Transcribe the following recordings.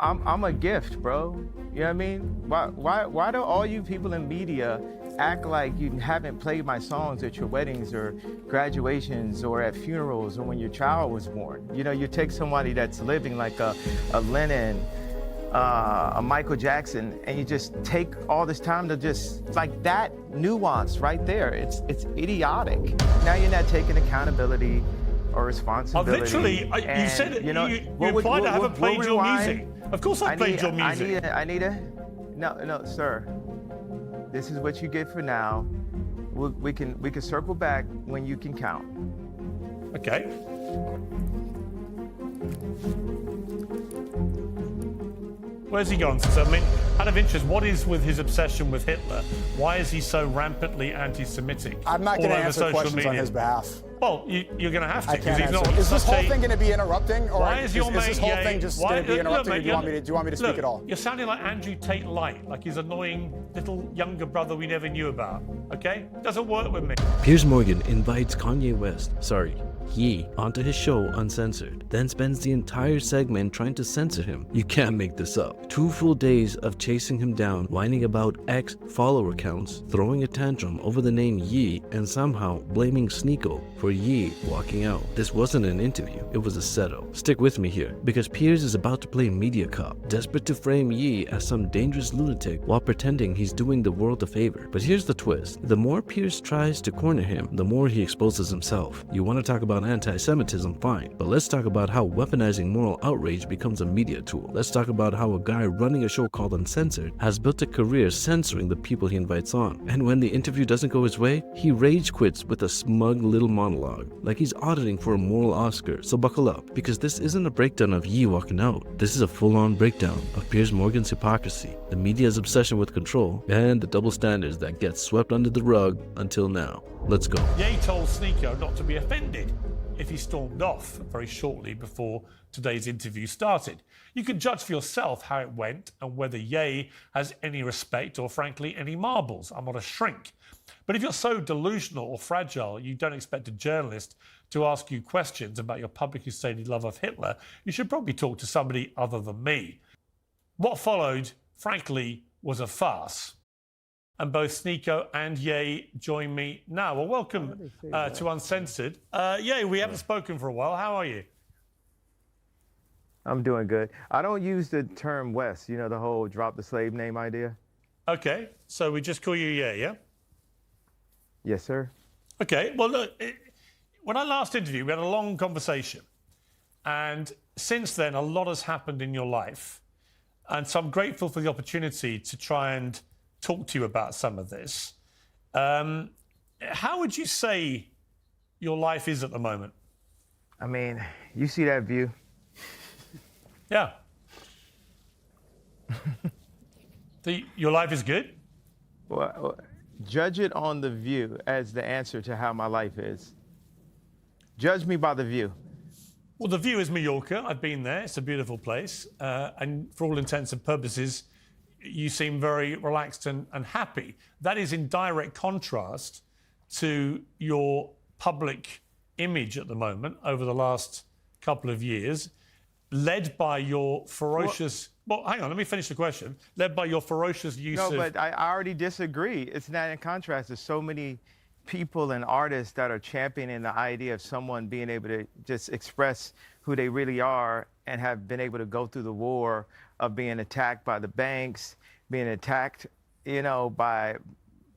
I'm a gift, bro. You know what I mean? Why do all you people in media act like you haven't played my songs at your weddings or graduations or at funerals or when your child was born? You know, you take somebody that's living like a Lennon, a Michael Jackson, and you just take all this time to just, like that nuance right there, it's idiotic. Now you're not taking accountability or responsibility. Literally, you said, you implied I haven't played your music. Of course I played your music. No, sir. This is what you get for now. We can circle back when you can count. Okay. Where's he gone? So, I mean, out of interest, what is with his obsession with Hitler? Why is he so rampantly anti-Semitic? I'm not going to answer questions on his behalf. Well, you're going to have to. I can't answer. Is this whole thing going to be interrupting, or is this whole thing just going to be interrupting? Or do you want me to speak at all? You're sounding like Andrew Tate Light, like his annoying little younger brother we never knew about. Okay, doesn't work with me. Piers Morgan invites Kanye West, Ye, onto his show Uncensored, then spends the entire segment trying to censor him. You can't make this up. 2 full days of chasing him down, whining about ex-follower counts, throwing a tantrum over the name Ye, and somehow blaming Sneako for Ye walking out. This wasn't an interview, it was a setup. Stick with me here, because Piers is about to play media cop, desperate to frame Ye as some dangerous lunatic while pretending he's doing the world a favor. But here's the twist. The more Piers tries to corner him, the more he exposes himself. You want to talk about anti-Semitism, fine, but let's talk about how weaponizing moral outrage becomes a media tool. Let's talk about how a guy running a show called Uncensored has built a career censoring the people he invites on. And when the interview doesn't go his way, he rage quits with a smug little monologue, like he's auditing for a moral Oscar. So buckle up, because this isn't a breakdown of Ye walking out. This is a full-on breakdown of Piers Morgan's hypocrisy, the media's obsession with control, and the double standards that get swept under the rug until now. Let's go. Ye told Sneako not to be offended if he stormed off very shortly before today's interview started. You can judge for yourself how it went and whether Ye has any respect or, frankly, any marbles. I'm not a shrink. But if you're so delusional or fragile you don't expect a journalist to ask you questions about your publicly stated love of Hitler, you should probably talk to somebody other than me. What followed, frankly, was a farce. And both Sneako and Ye join me now. Well, welcome to Uncensored. Ye, we haven't spoken for a while. How are you? I'm doing good. I don't use the term West, you know, the whole drop the slave name idea. Okay, so we just call you Ye, yeah? Yes, sir. Okay, well, look, when I last interviewed, we had a long conversation. And since then, a lot has happened in your life. And so I'm grateful for the opportunity to try and talk to you about some of this. How would you say your life is at the moment? I mean, you see that view? Yeah. Your life is good? Well, judge it on the view as the answer to how my life is. Judge me by the view. Well, the view is Mallorca. I've been there. It's a beautiful place. And for all intents and purposes, you seem very relaxed and happy. That is in direct contrast to your public image at the moment over the last couple of years, led by your ferocious... Well, hang on, let me finish the question. Led by your ferocious use of... No, but I already disagree. It's not in contrast. There's so many people and artists that are championing the idea of someone being able to just express who they really are and have been able to go through the war of being attacked by the banks, being attacked, you know, by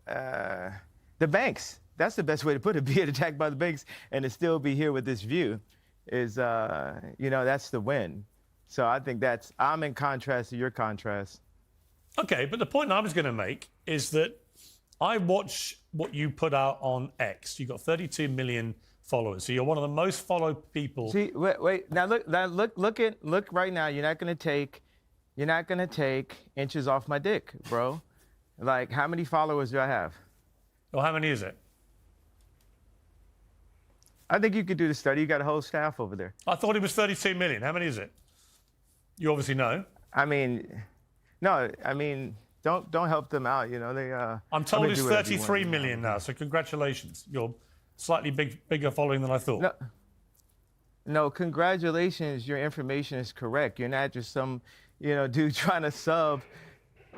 the banks. That's the best way to put it, being attacked by the banks and to still be here with this view is, you know, that's the win. So I think I'm in contrast to your contrast. Okay, but the point I was going to make is that I watch what you put out on X. You've got 32 million followers, so you're one of the most followed people. See, wait. Now look right now. You're not gonna take inches off my dick, bro. Like, how many followers do I have? Well, how many is it? I think you could do the study. You got a whole staff over there. I thought it was 32 million. How many is it? You obviously know. I mean, no. I mean, don't help them out. You know, they. I'm told it's 33 million now. So congratulations. You're slightly bigger following than I thought. No, congratulations. Your information is correct. You're not just some, dude trying to sub.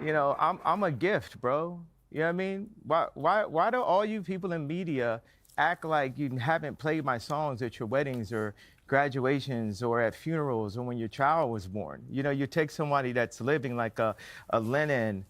I'm a gift, bro. You know what I mean? Why do all you people in media act like you haven't played my songs at your weddings or graduations or at funerals or when your child was born? You take somebody that's living like a Lennon,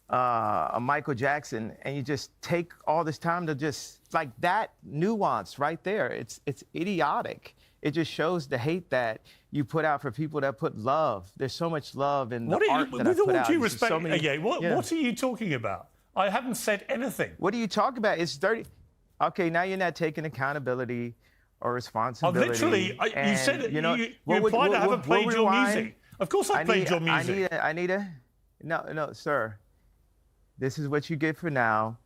a Michael Jackson, and you just take all this time to just like that nuance right there. It's idiotic. It just shows the hate that you put out for people that put love. There's so much love in the art that I put out. With all due respect, what are you talking about? I haven't said anything. What are you talking about? It's dirty. Okay, now you're not taking accountability or responsibility. You said it. You implied I haven't played your music. Of course I played your music. No, sir. This is what you get for now.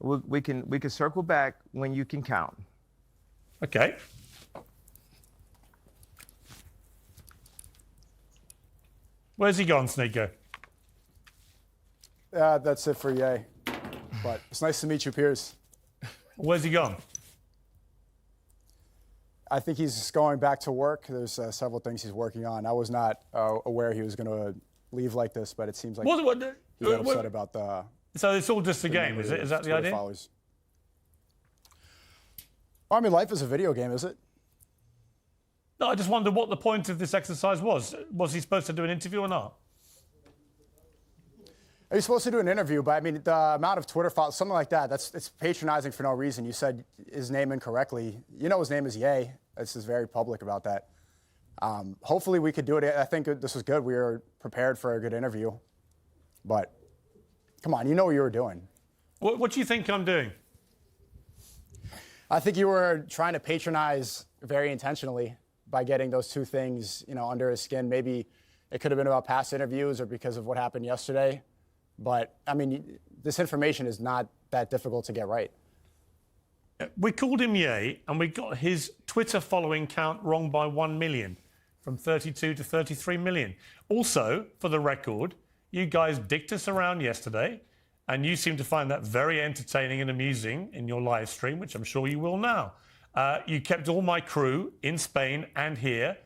We can circle back when you can count. Okay. Where's he gone, Sneako? That's it for Ye. But it's nice to meet you, Piers. Where's he gone? I think he's going back to work. There's several things he's working on. I was not aware he was going to leave like this, but it seems like he got upset about the... So it's all just a game, is it? Is that the idea? Followers. Well, I mean, life is a video game, is it? No, I just wondered what the point of this exercise was. Was he supposed to do an interview or not? He's supposed to do an interview, but I mean, the amount of Twitter followers, something like that, it's patronizing for no reason. You said his name incorrectly. His name is Ye. This is very public about that. Hopefully we could do it. I think this was good. We were prepared for a good interview. But come on, you know what you were doing. What do you think I'm doing? I think you were trying to patronize very intentionally by getting those two things, under his skin. Maybe it could have been about past interviews or because of what happened yesterday. But, I mean, this information is not that difficult to get right. We called him Ye, and we got his Twitter following count wrong by 1 million, from 32 to 33 million. Also, for the record, you guys dicked us around yesterday, and you seem to find that very entertaining and amusing in your live stream, which I'm sure you will now. You kept all my crew in Spain and here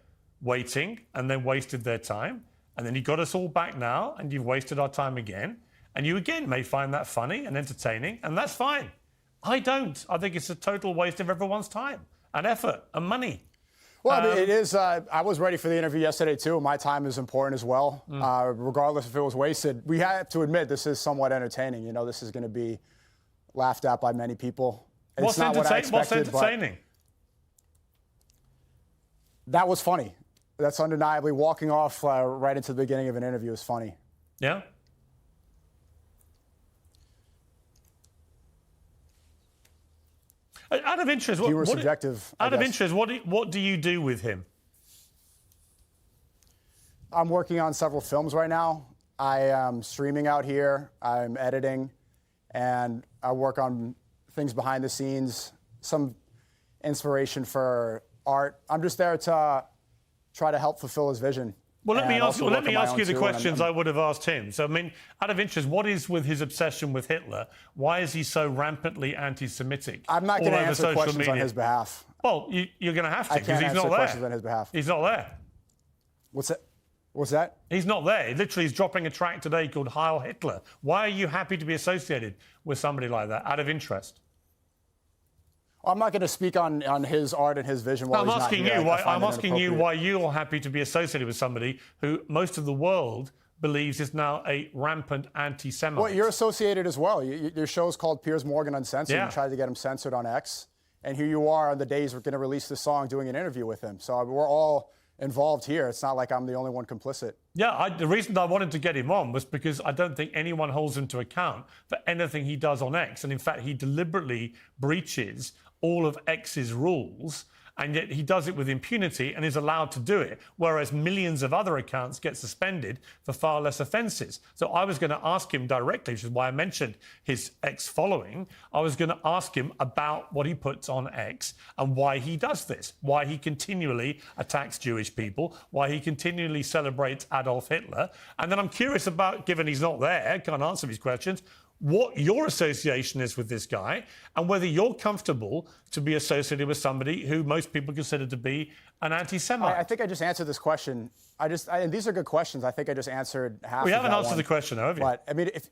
waiting, and then wasted their time. And then you got us all back now, and you've wasted our time again. And you again may find that funny and entertaining, and that's fine. I don't. I think it's a total waste of everyone's time and effort and money. Well, I mean, it is. I was ready for the interview yesterday, too. My time is important as well, regardless if it was wasted. We have to admit this is somewhat entertaining. This is going to be laughed at by many people. What's entertaining? That was funny. That's undeniably walking off right into the beginning of an interview is funny. Yeah? Out of interest, what do you do with him? I'm working on several films right now. I am streaming out here. I'm editing, and I work on things behind the scenes, some inspiration for art. I'm just there to try to help fulfill his vision. Well, let me ask you the questions I would have asked him. So, I mean, out of interest, what is with his obsession with Hitler? Why is he so rampantly anti-Semitic? I'm not going to answer questions on his behalf. Well, you're going to have to, because he's not there. I can't answer questions on his behalf. He's not there. What's that? He's not there. Literally, he's dropping a track today called Heil Hitler. Why are you happy to be associated with somebody like that, out of interest? I'm not going to speak on his art and his vision while I'm asking you why you're happy to be associated with somebody who most of the world believes is now a rampant anti-Semite. Well, you're associated as well. Your show's called Piers Morgan Uncensored. Yeah. You tried to get him censored on X. And here you are on the days we're going to release the song doing an interview with him. So we're all involved here. It's not like I'm the only one complicit. Yeah, the reason I wanted to get him on was because I don't think anyone holds him to account for anything he does on X. And in fact, he deliberately breaches all of X's rules, and yet he does it with impunity and is allowed to do it, whereas millions of other accounts get suspended for far less offences. So I was going to ask him directly, which is why I mentioned his X following. I was going to ask him about what he puts on X and why he does this, why he continually attacks Jewish people, why he continually celebrates Adolf Hitler. And then I'm curious about, given he's not there, can't answer these questions, what your association is with this guy and whether you're comfortable to be associated with somebody who most people consider to be an anti-Semite. I think I just answered this question. And these are good questions. I think I just answered half We of haven't that answered one. the question, have you? But, I mean, if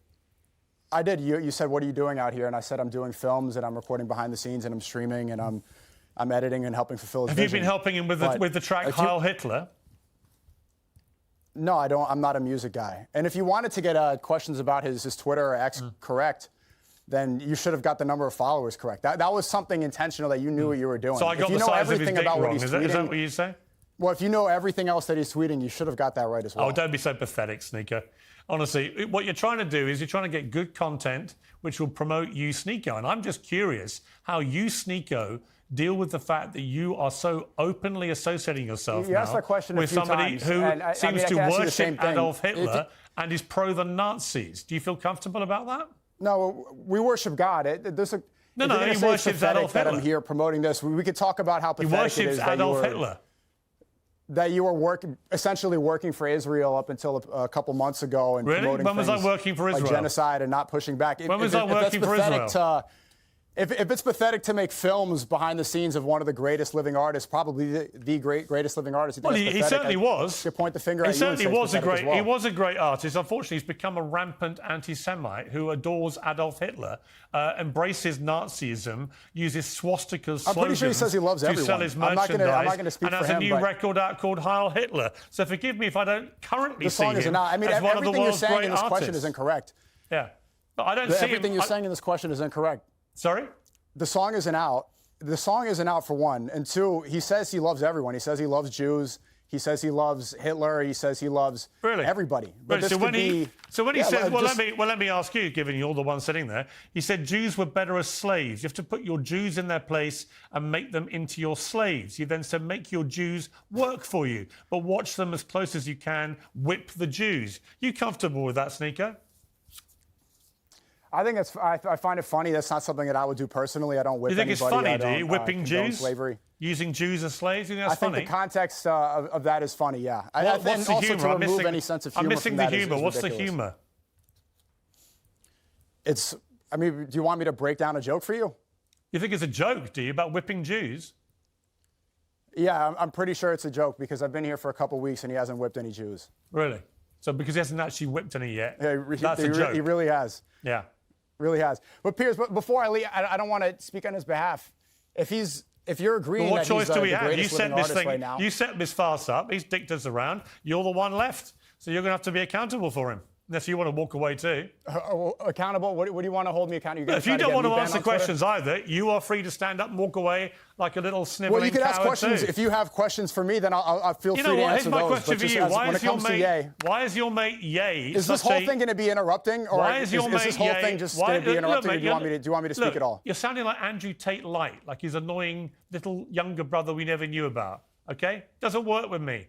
I did, you said, what are you doing out here? And I said, I'm doing films and I'm recording behind the scenes and I'm streaming and I'm editing and helping fulfill his Have vision. you been helping him with the track Heil Hitler? No, I don't. I'm not a music guy. And if you wanted to get questions about his Twitter or X correct, then you should have got the number of followers correct. That was something intentional that you knew what you were doing. So I got if you the know size of his everything dick about what wrong. he's Is tweeting, that what you say? well, if you know everything else that he's tweeting, you should have got that right as well. Oh, don't be so pathetic, Sneako. Honestly, what you're trying to do is you're trying to get good content which will promote you, Sneako. And I'm just curious how you, Sneako, deal with the fact that you are so openly associating yourself You asked now that question a with few somebody times, who and I seems mean, I to can ask you the same worship thing. Adolf Hitler and is pro the Nazis. Do you feel comfortable about that? No, we worship God. No, he worships Adolf that Hitler. I'm here promoting this. We could talk about how He pathetic it worships is Adolf Hitler. that you were essentially working for Israel up until a couple months ago and Really? promoting When was I things working for Israel? like genocide and not pushing back. When was I working for Israel? If it's pathetic to make films behind the scenes of one of the greatest living artists, probably the greatest living artist, Well, he certainly was. You point the finger He at you and certainly say was it's pathetic as well. he was a great artist. Unfortunately, he's become a rampant anti-Semite who adores Adolf Hitler, embraces Nazism, uses swastika slogans. I'm pretty sure he says he loves to everyone. sell his I'm not merchandise, gonna speak and for has a him, new but record out called Heil Hitler. So forgive me if I don't currently the see song is him not. I mean, as one of the everything you're world's saying great in this question artists. is incorrect. Yeah, but I don't see Everything him. you're saying in this question is incorrect. Sorry? The song isn't out. The song isn't out for one. And two, he says he loves everyone. He says he loves Jews. He says he loves Hitler. He says he loves everybody. But Really? So when he says, let me ask you, given you're the one sitting there, he said Jews were better as slaves. You have to put your Jews in their place and make them into your slaves. You then said make your Jews work for you, but watch them as close as you can, whip the Jews. You comfortable with that, Sneako? I think I find it funny. That's not something that I would do personally. I don't whip anybody. You think it's funny, do you? Whipping condone Jews? Slavery. Using Jews as slaves? You think that's funny? I think the context of that is funny, yeah. What's the humour? To remove any sense of humor I'm missing from the that humour. is What's the ridiculous. humour? I mean, do you want me to break down a joke for you? You think it's a joke, do you, about whipping Jews? Yeah, I'm pretty sure it's a joke because I've been here for a couple weeks and he hasn't whipped any Jews. Really? So because he hasn't actually whipped any yet, Yeah, that's a joke. He really has. Yeah. Really has. But Piers, before I leave, I don't want to speak on his behalf. If you're agreeing Well, what that choice he's do we the have? You greatest set living this artist thing. right now. You set this farce up. He's dicked us around. You're the one left, so you're going to have to be accountable for him. Unless you want to walk away too. Accountable? What do you want to hold me accountable? If you don't want to answer questions either, you are free to stand up and walk away like a little sniveling Well, you can ask coward questions. too. If you have questions for me, then I'll feel You free know to what? Here's answer my those. question But for just you. when it comes to Ye, Why is your mate Ye? is this whole thing going to be interrupting, or Why is your mate this whole Ye? thing just Why- going to be interrupting? Look, Or do you want me to speak at all? You're sounding like Andrew Tate Light, like his annoying little younger brother we never knew about. Okay, doesn't work with me.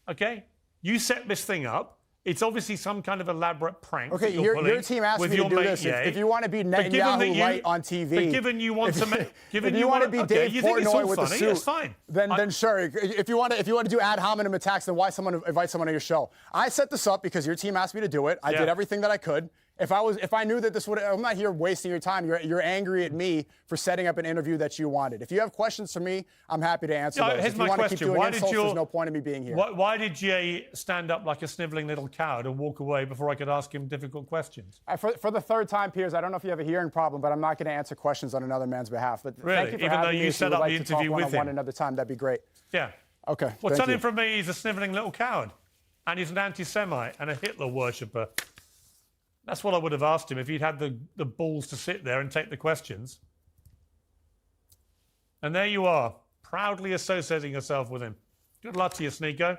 Okay, you set this thing up. It's obviously some kind of elaborate prank. Okay, that you're pulling your team asked with me to your do mate this. Ye. If you want to be But given that Netanyahu light on TV, but given you want to, if you want to be Dave you think it's all Portnoy with the funny, suit, it's fine. Then sure. If you want to do ad hominem attacks, then why invite someone on your show? I set this up because your team asked me to do it. I did everything that I could. If I knew that this would, I'm not here wasting your time. You're angry at me for setting up an interview that you wanted. If you have questions for me, I'm happy to answer those. Here's If you my want to question. keep doing Why insults, did you? there's no point in me being here. Why did Ye stand up like a sniveling little coward and walk away before I could ask him difficult questions? For the third time, Piers, I don't know if you have a hearing problem, but I'm not going to answer questions on another man's behalf. But Really? thank you for Even though having you me. If set would up like the to talk interview with one-on-one him. another time, that'd be great. Yeah. Okay. Well, thank telling you. from me he's a sniveling little coward, and he's an anti-Semite and a Hitler worshipper. That's what I would have asked him if he'd had the balls to sit there and take the questions. And there you are, proudly associating yourself with him. Good luck to you, Sneako.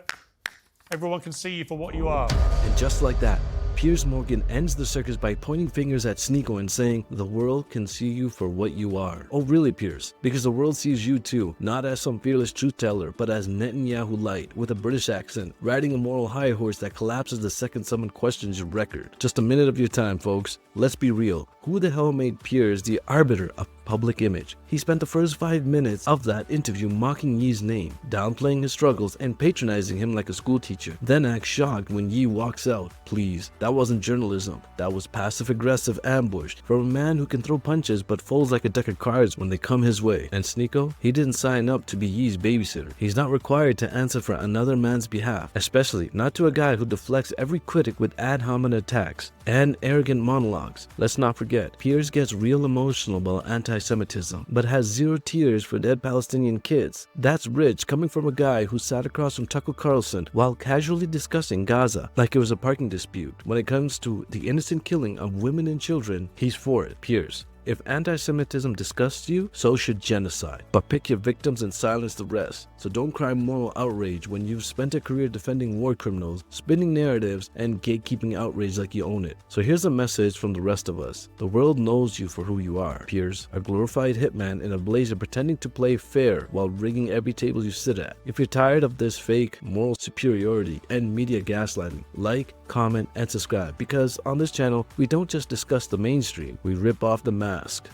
Everyone can see you for what you are. And just like that, Piers Morgan ends the circus by pointing fingers at Sneako and saying, the world can see you for what you are. Oh really, Piers? Because the world sees you too, not as some fearless truth teller, but as Netanyahu light, with a British accent, riding a moral high horse that collapses the second someone questions your record. Just a minute of your time, folks. Let's be real. Who the hell made Piers the arbiter of public image? He spent the first 5 minutes of that interview mocking Ye's name, downplaying his struggles and patronizing him like a school teacher, then acts shocked when Ye walks out. Please, that wasn't journalism. That was passive-aggressive ambush from a man who can throw punches but folds like a deck of cards when they come his way. And Sneako, he didn't sign up to be Ye's babysitter. He's not required to answer for another man's behalf, especially not to a guy who deflects every critic with ad hominem attacks and arrogant monologues. Let's not forget, Piers gets real emotional about anti-Semitism, but has zero tears for dead Palestinian kids. That's rich coming from a guy who sat across from Tucker Carlson while casually discussing Gaza like it was a parking dispute. When it comes to the innocent killing of women and children, he's for it. Piers, if anti-Semitism disgusts you, so should genocide. But pick your victims and silence the rest. So don't cry moral outrage when you've spent a career defending war criminals, spinning narratives, and gatekeeping outrage like you own it. So here's a message from the rest of us. The world knows you for who you are. Piers, a glorified hitman in a blazer pretending to play fair while rigging every table you sit at. If you're tired of this fake moral superiority and media gaslighting, like, comment, and subscribe, because on this channel, we don't just discuss the mainstream, we rip off the mask.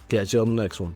Catch you on the next one.